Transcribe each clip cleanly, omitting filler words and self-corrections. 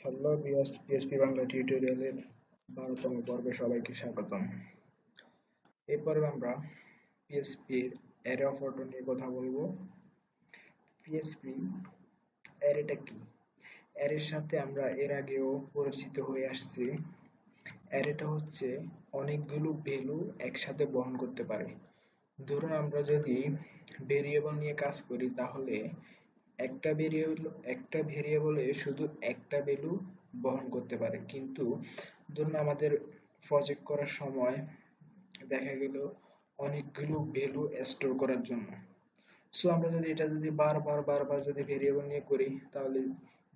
Hello viewers, PSP Bangla টিউটোরিয়ালের 12তম পর্বে সবাইকে স্বাগতম। এই পর্বে আমরা পিএসপির অ্যারে অফ অটো নিয়ে কথা বলবো। পিএসপি অ্যারেটা কি? অ্যারের সাথে আমরা এর আগেও পরিচিত হয়ে আসছি। অ্যারেটা হচ্ছে অনেকগুলো ভ্যালু একসাথে বহন করতে পারে। ধরুন আমরা যদি ভেরিয়েবল নিয়ে কাজ করি তাহলে একটা ভেরিয়েবলে শুধু একটা ভ্যালু বহন করতে পারে, কিন্তু ধরুন আমাদের প্রজেক্ট করার সময় দেখা গেল অনেকগুলো ভ্যালু স্টোর করার জন্য। সো আমরা যদি এটা যদি বারবার যদি ভেরিয়েবল নিয়ে করি তাহলে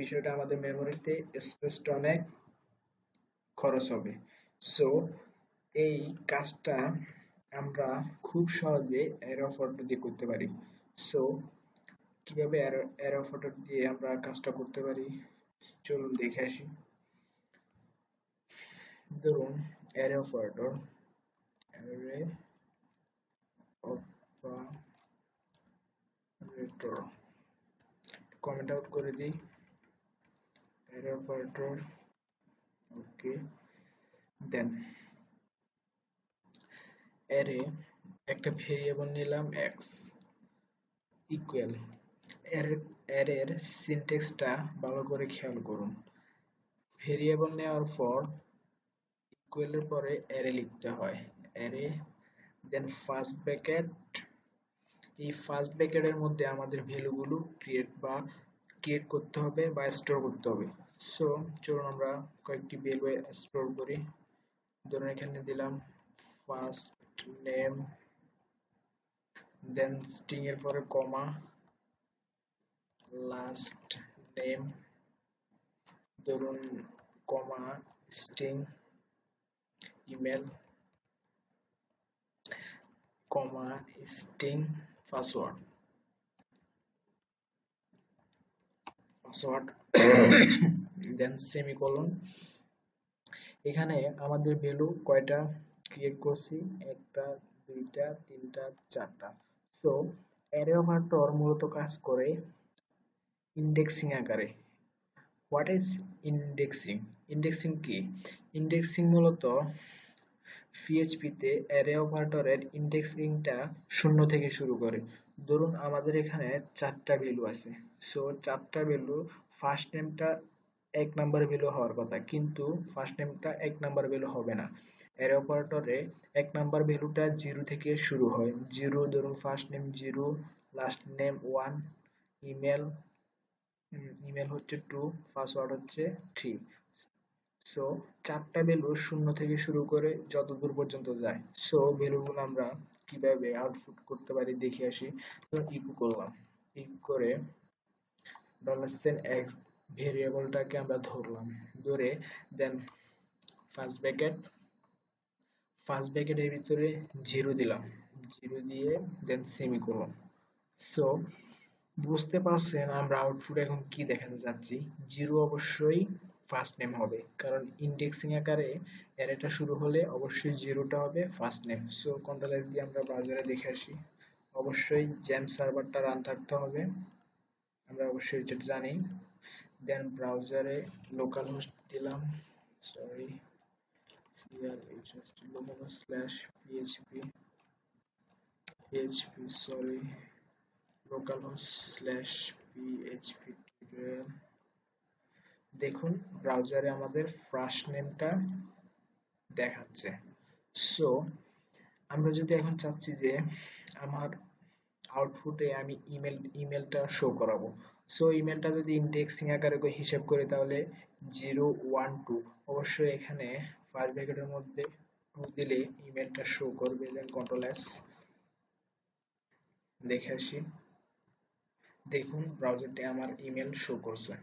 বিষয়টা আমাদের মেমোরিতে স্পেসটা অনেক খরচ হবে। সো এই কাজটা আমরা খুব সহজে অ্যারে অফ অটো দিয়ে করতে পারি। সো কিভাবে অ্যারে অফ অটো দিয়ে আমরা কাজটা করতে পারি চলুন দেখে আসি। ধরুন array operator array operator comment out করে দিই। অ্যারে অপারেটর ওকে, দেন অ্যারে একটা ভেরিয়েবল নিলাম এক্স ইকুয়াল। অ্যারের সিনট্যাক্সটা ভালো করে খেয়াল করুন। ভেরিয়েবল নেওয়ার পর ইকুয়ালের পরে অ্যারে লিখতে হয়, অ্যারে দেন ফার্স্ট ব্র্যাকেট। এই ফার্স্ট ব্র্যাকেটের মধ্যে আমাদের ভ্যালুগুলো ক্রিয়েট করতে হবে বা স্টোর করতে হবে। সো চলুন আমরা কয়েকটি ভ্যালু স্টোর করি। ধরুন এখানে দিলাম ফার্স্ট নেম, দেন স্ট্রিং এর পরে কমা, লাস্ট নেম, ধরুন comma string, email, comma string password, দেন সেমিকোলন। এখানে আমাদের ভ্যালু কয়টা ক্রিয়েট করছি? একটা, দুইটা, তিনটা, চারটা। সো অ্যারে অপারেটর মূলত কাজ করে ইন্ডেক্সিং আকারে। What is indexing? ইন্ডেক্সিং কি? ইন্ডেক্সিং মূলত পিএইচপিতে অ্যারে অপারেটরের ইন্ডেক্সিংটা শূন্য থেকে শুরু করে। ধরুন আমাদের এখানে চারটা ভ্যালু আছে। সো চারটা ভ্যালু, ফার্স্ট নেমটা এক নাম্বার ভ্যালু হওয়ার কথা, কিন্তু ফার্স্ট নেমটা এক নাম্বার ভ্যালু হবে না। অ্যারে অপারেটরে এক নাম্বার ভ্যালুটা জিরো থেকে শুরু হয়। জিরো, ধরুন first name zero, last name one, email email হচ্ছে টু, পাসওয়ার্ড হচ্ছে থ্রি। সো চারটা ভ্যালু শূন্য থেকে শুরু করে যত দূর পর্যন্ত যায়। সো ভ্যালুগুলো আমরা কিভাবে আউটপুট করতে পারি দেখে আসি। তো ইকো করলাম, ইকো করে $x ভেরিয়েবলটাকে আমরা ধরলাম, ধরে দেন ফার্স্ট ব্র্যাকেট, ফার্স্ট ব্র্যাকেটের ভিতরে জিরো দিলাম, জিরো দিয়ে দেন সেমিকোলন। সো বুঝতে পারছেন আমরা আউটপুট এখন কি দেখাতে যাচ্ছি? জিরো অবশ্যই ফার্স্ট নেম হবে, কারণ ইন্ডেক্সিং আকারে অ্যারেটা শুরু হলে অবশ্যই জিরোটা হবে first name. So control F দিয়ে আমরা ব্রাউজারে দেখে আসি। অবশ্যই জেম সার্ভারটা রান থাকতে হবে, আমরা অবশ্যই যেটা জানি। দেন ব্রাউজারে লোকাল হোস্ট দিলাম, sorry localhost/php sorry localhost/php tutorial। দেখুন ব্রাউজারে আমাদের ফার্স্ট নেমটা দেখাচ্ছে। সো আমরা যদি এখন চাচ্ছি যে আমার আউটপুটে আমি ইমেলটা শো করাবো, সো ইমেলটা যদি ইন্ডেক্সিং আকারে হিসাব করি তাহলে 012 অবশ্যই এখানে ফার্স্ট ব্র্যাকেটের মধ্যে 2 দিলে ইমেলটা শো করবে। দেন কন্ট্রোল এস দেখে আসি। দেখুন ব্রাউজারটি আমার ইমেল শো করছে।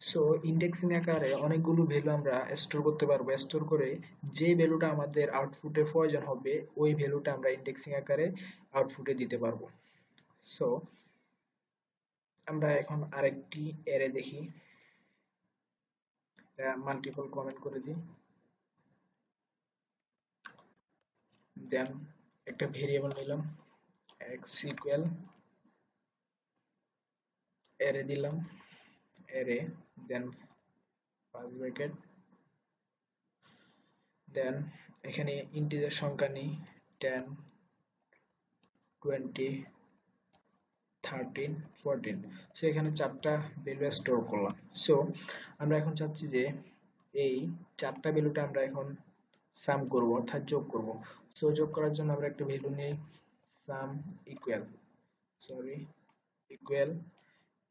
সো ইন্ডেক্সিং আকারে অনেকগুলো ভ্যালু আমরা স্টোর করতে পারবো। স্টোর করে যে ভ্যালুটা আমাদের আউটপুটে প্রয়োজন হবে ওই ভ্যালুটা আমরা ইন্ডেক্সিং আকারে আউটপুটে দিতে পারবো। সো আমরা এখন আরেকটি অ্যারে দেখি, মাল্টিপল কমেন্ট করে দিই। দেন একটা ভেরিয়েবল নিলাম x ইকুয়াল অ্যারে দিলাম, অ্যারে দেন ফার্স্ট ব্র্যাকেট, দেন এখানে ইন্টিজার সংখ্যা নিই 10, 20, 13, 14। সো এখানে চারটা ভ্যালু স্টোর করলাম। সো আমরা এখন চাচ্ছি যে এই চারটা ভ্যালুটা আমরা এখন সাম করব, অর্থাৎ যোগ করব। সো যোগ করার জন্য আমরা একটা ভ্যালু নিই সাম ইকুয়াল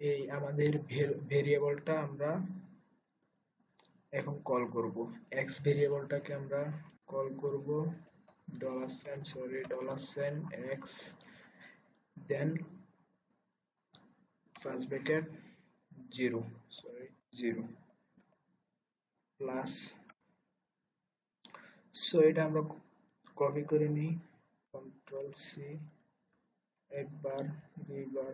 এই আমাদের ভেরিয়েবলটা আমরা এখন কল করব। এক্স ভেরিয়েবলটাকে আমরা কল করব $, $x, দেন ফার্স্ট ব্র্যাকেট 0 প্লাস। সো এটা আমরা কপি করে নিই, কন্ট্রোল সি, একবার, দুইবার,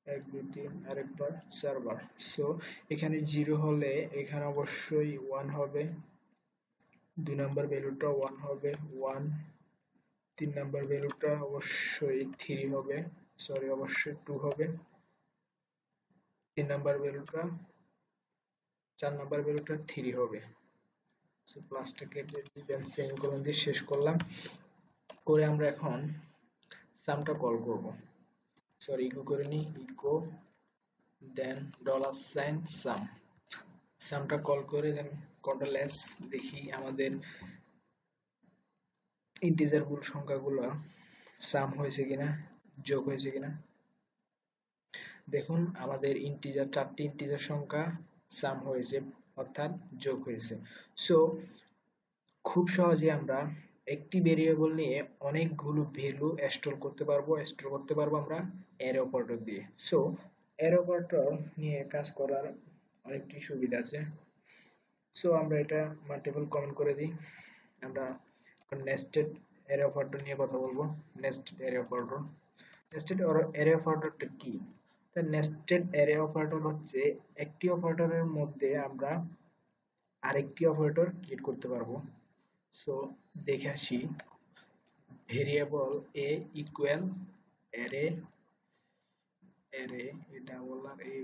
1 2 3 আরেকবার, চারবার। সো এখানে 0 হলে এখানে অবশ্যই 1 হবে, 2 নাম্বার ভ্যালুটা 1 হবে 1, 3 নাম্বার ভ্যালুটা অবশ্যই 3 হবে, অবশ্যই 2 হবে, 3 নাম্বার ভ্যালুটা 4 নাম্বার ভ্যালুটা 3 হবে। সো প্লাসটা কেটে দেন সেমিকোলন দিয়ে শেষ করলাম। করে আমরা এখন সামটা কল করব। ইকো করে নিই, ইকো দেন $সাম। সামটা কল করে দেন কন্ট্রোল এস, দেখি আমাদের ইন্টিজার মূল সংখ্যাগুলো সাম হয়েছে কিনা, যোগ হয়েছে কিনা। দেখুন আমাদের ইন্টিজার, চারটি ইন্টিজার সংখ্যা সাম হয়েছে, অর্থাৎ যোগ হয়েছে। সো খুব সহজে আমরা একটি ভেরিয়েবল নিয়ে অনেকগুলো ভ্যালু স্টোর করতে পারবো আমরা অ্যারে অপারেটর দিয়ে। সো অ্যারে অপারেটর নিয়ে কাজ করার অনেকটি সুবিধা আছে। সো আমরা এটা মাল্টিপল কমেন্ট করে দিই। আমরা নেস্টেড অ্যারে অপারেটর নিয়ে কথা বলবো। Nested array operator, nested array অপারেটরটা কি? তা নেস্টেড অ্যারে অপারেটর হচ্ছে একটি অপারেটরের মধ্যে আমরা আরেকটি অপারেটর ক্রিয়েট করতে পারবো। সো দেখে আসি, ভেরিয়েবল এ ইকুয়াল অ্যারে, এটা বললাম এই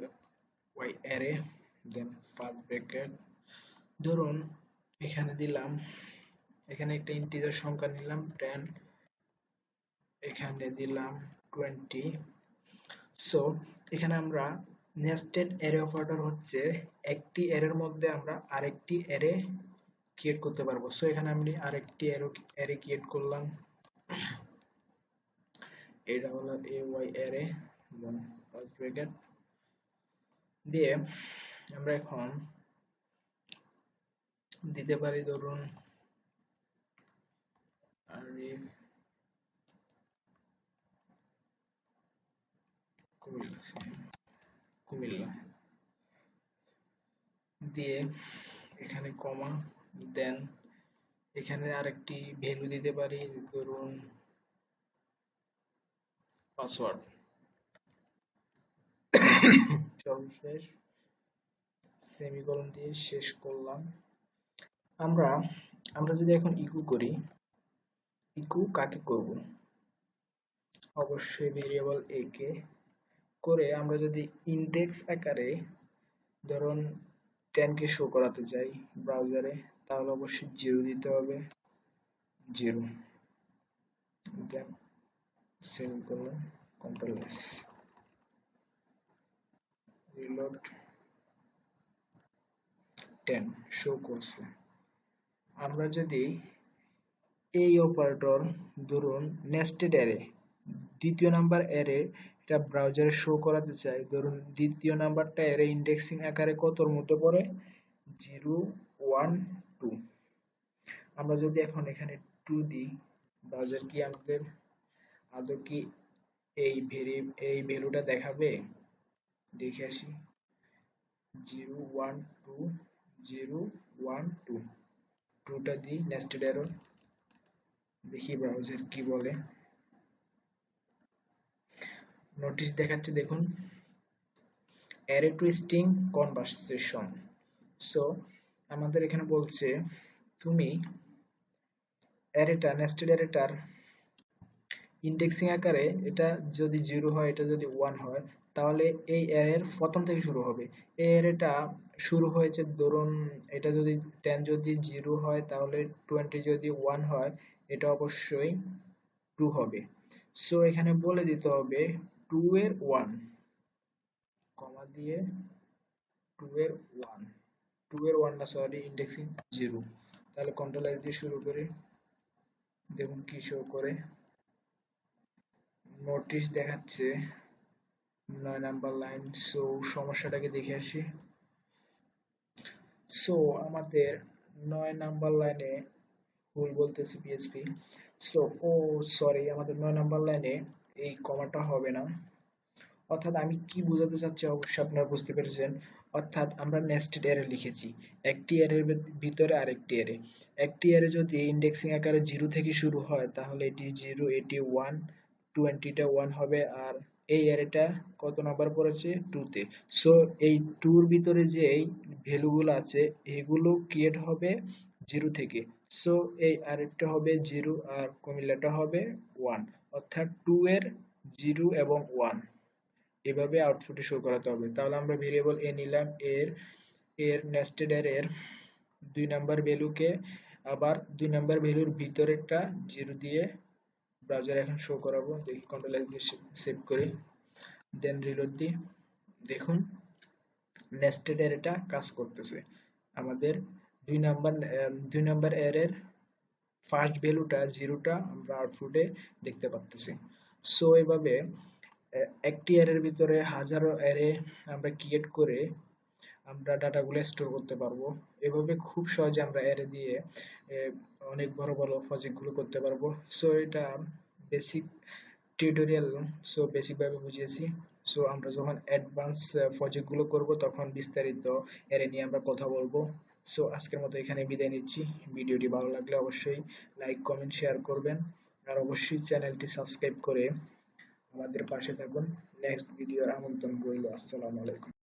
ওয়াই অ্যারে, দেন ফার্স্ট ব্র্যাকেট, ধরুন এখানে দিলাম, এখানে একটা ইন্টিজার সংখ্যা নিলাম 10, এখানে দিলাম 20। সো এখানে আমরা নেস্টেড অ্যারে অপারেটর হচ্ছে একটি অ্যারের মধ্যে আমরা আরেকটি অ্যারে ক্রিয়েট করতে পারবো। সো এখানে আমি আরেকটি অ্যারে ক্রিয়েট করলাম, এটা হলো A Y array, then first bracket দিয়ে আমরা এখন দিতে পারি ধরুন আরিফ কুমিল্লা দিয়ে এখানে কমা, দেন এখানে আরেকটি ভ্যালু দিতে পারি, ধরুন পাসওয়ার্ড। সর্বশেষ সেমিকোলন দিয়ে শেষ করলাম। আমরা যদি এখন ইকো করি, ইকো কাকে করব? অবশ্যই ভেরিয়েবল এ কে করে আমরা যদি ইন্ডেক্স আকারে ধরুন 10 কে শো করাতে চাই ব্রাউজারে, তাহলে অবশ্যই 0 দিতে হবে, 0, then semicolon, control S, reload, 10 show করছে। আমরা যদি এই অপারেটর ধরুন নেস্টেড অ্যারে, দ্বিতীয় নাম্বার অ্যারে, এটা ব্রাউজারে শো করাতে চাই, ধরুন দ্বিতীয় নাম্বারটা অ্যারে ইন্ডেক্সিং আকারে কতর মধ্যে পড়ে, 0, 1, 2। আমরা যদি এখন এখানে 2 দিই, ব্রাউজার কি আমাদের আদৌ কি এই ভ্যালুটা দেখাবে? দেখে আসি, 0 1 2, 0 1 2, 2টা দিই নেস্টেড অ্যারে, দেখি ব্রাউজার কি বলে। নোটিশ দেখাচ্ছে, দেখুন array two string conversation. So আমাদের এখানে বলছে তুমি নেস্টেড অ্যারেটার ইন্ডেক্সিং আকারে এটা যদি 0 হয়, এটা যদি 1 হয়, তাহলে এই অ্যারের প্রথম থেকে শুরু হবে। এই অ্যারেটা শুরু হয়েছে, ধরুন এটা যদি 10 যদি 0 হয় তাহলে 20 যদি 1 হয়, এটা অবশ্যই 2 হবে। সো এখানে বলে দিতে হবে 2 এর 1, কমা দিয়ে 2 এর 1, 2 এর 1 না সরি, ইন্ডেক্সিং 0। তাহলে কন্ট্রোল এস দিয়ে শুরু করি, দেখুন কি শো করে, নোটিশ দেখাচ্ছে 9 নাম্বার লাইন। সো সমস্যাটাকে দেখে আসি। সো আমাদের 9 নাম্বার লাইনে ভুল বলতেছি পিএইচপি। সো ও সরি, আমাদের 9 নাম্বার লাইনে এই কমাটা হবে না। অর্থাৎ আমি কি বোঝাতে চাচ্ছি অবশ্যই আপনারা বুঝতে পেরেছেন। অর্থাৎ আমরা নেস্টেড অ্যারে লিখেছি, একটি অ্যারের ভিতরে আরেকটি অ্যারে। একটি অ্যারে যদি ইন্ডেক্সিং আকারে 0 থেকে শুরু হয় তাহলে এটি 0, এটি 1, 20টা 1 হবে। আর এই অ্যারেটা কত নাম্বার পড়েছে? 2 তে। সো এই 2 এর ভিতরে যে এই ভ্যালুগুলো আছে এগুলো ক্রিয়েট হবে 0 থেকে। সো এই আরেকটা হবে 0 আর কুমিল্লাটা হবে 1, অর্থাৎ 2 এর 0 এবং 1 এভাবে আউটপুটে শো করাতে হবে। তাহলে আমরা ভেরিয়েবল এ নিলাম, এর নেস্টেড এর 2 নাম্বার ভ্যালুকে আবার 2 নাম্বার ভ্যালুর ভিতরেরটা 0 দিয়ে ব্রাউজারে এখন শো করাবো। দেখি কন্ট্রোল এস দিয়ে সেভ করি, দেন রিলোড দিই। দেখুন নেস্টেড অ্যারেটা কাজ করতেছে। আমাদের 2 নাম্বার অ্যারের ফার্স্ট ভ্যালুটা 0টা আমরা আউটপুটে দেখতে পাচ্ছি। সো এভাবে একটি অ্যারের ভিতরে হাজারো অ্যারে আমরা ক্রিয়েট করে আমরা ডাটাগুলো স্টোর করতে পারবো। এভাবে খুব সহজে আমরা অ্যারে দিয়ে অনেক বড় বড় প্রজেক্টগুলো করতে পারবো। সো এটা বেসিক টিউটোরিয়াল, সো বেসিক ভাবে বুঝিয়েছি। সো আমরা যখন অ্যাডভান্স প্রজেক্টগুলো করব তখন বিস্তারিত অ্যারে নিয়ে আমরা কথা বলবো। সো আজকের মতো এখানে বিদায় নিচ্ছি। ভিডিওটি ভালো লাগলে অবশ্যই লাইক, কমেন্ট, শেয়ার করবেন আর অবশ্যই চ্যানেলটি সাবস্ক্রাইব করে আমাদের পাশে থাকুন। নেক্সট ভিডিওর আমন্ত্রণ রইল। আসসালামু আলাইকুম।